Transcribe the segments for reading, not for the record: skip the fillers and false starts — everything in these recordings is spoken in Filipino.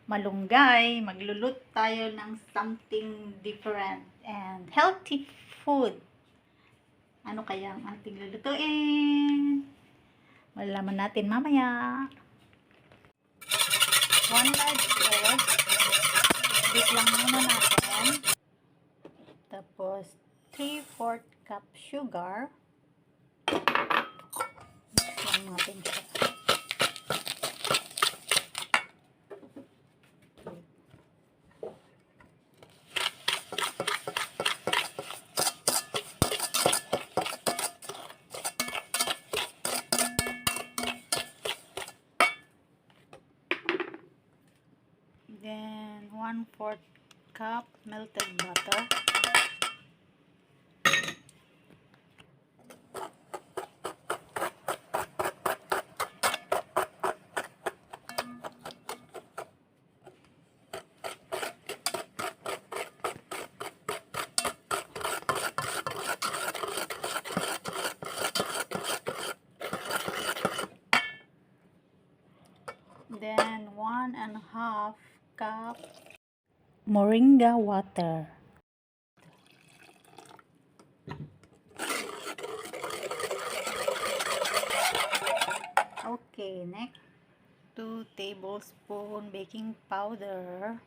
malunggay. Magluluto tayo ng something different and healthy food. Ano kaya ang ating lulutuin? Malalaman natin mamaya. 1 large egg. Beat lang muna natin. Tapos 3/4 cup sugar. Mix lang natin siya. Then 1/4 cup melted butter. Then 1.5 cup moringa water. Okay, next 2 tablespoon baking powder,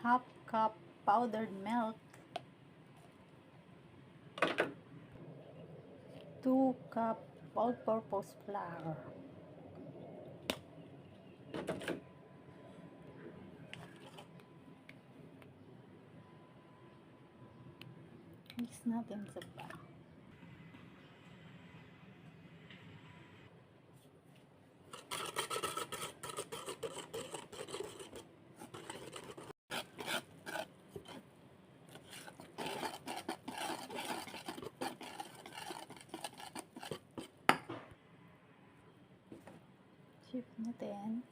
half cup powdered milk, 2 cup all-purpose flour. Mix natin sa pa. Shift natin.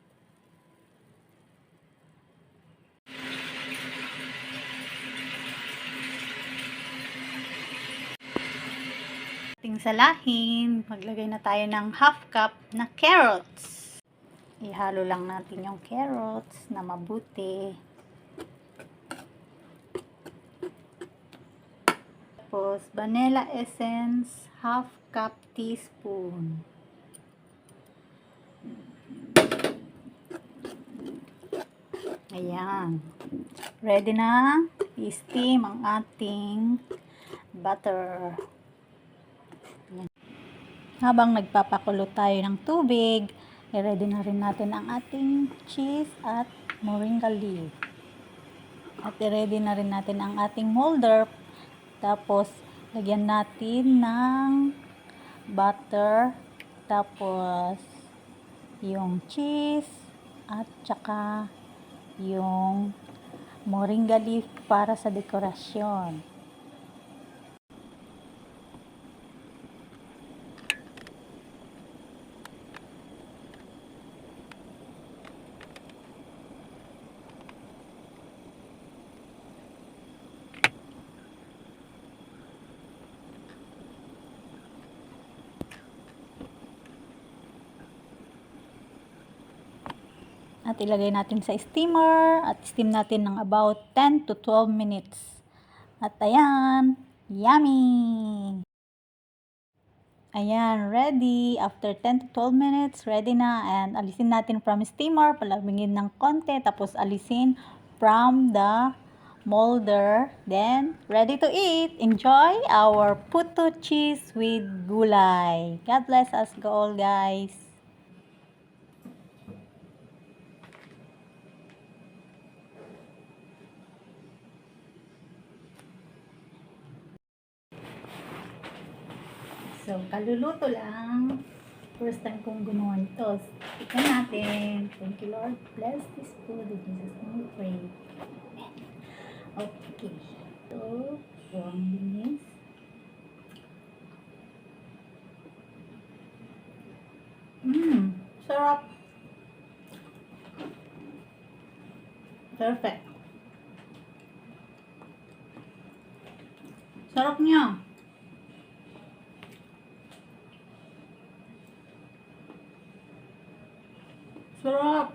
Ating salahin, maglagay na tayo ng half cup na carrots. Ihalo lang natin yung carrots na mabuti. Tapos vanilla essence, half cup teaspoon. Ayan. Ready na i-steam ang ating butter. Ayan. Habang nagpapakulo tayo ng tubig, i-ready na rin natin ang ating cheese at moringa leaf. At i-ready na rin natin ang ating molder. Tapos, lagyan natin ng butter. Tapos, yung cheese at saka yung moringa leaf para sa dekorasyon. At ilagay natin sa steamer at steam natin ng about 10 to 12 minutes. At ayan, yummy! Ayan, ready. After 10 to 12 minutes, ready na. And alisin natin from steamer, palamigin ng konti, tapos alisin from the molder. Then, ready to eat. Enjoy our puto cheese with gulay. God bless us all, guys. So, kaluluto lang. First time kong gumawa ito. Tignan natin. Thank you, Lord. Bless this food. In Jesus' name we pray. Okay. So, ang bilis. Sarap. Perfect. Sarap niya. Sarap.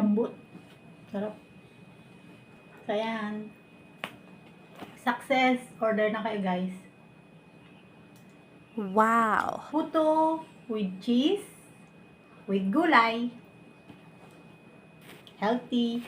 Lambot. Sarap. So, ayan. Success. Order na kayo, guys. Wow! Puto with cheese, with gulay. Healthy.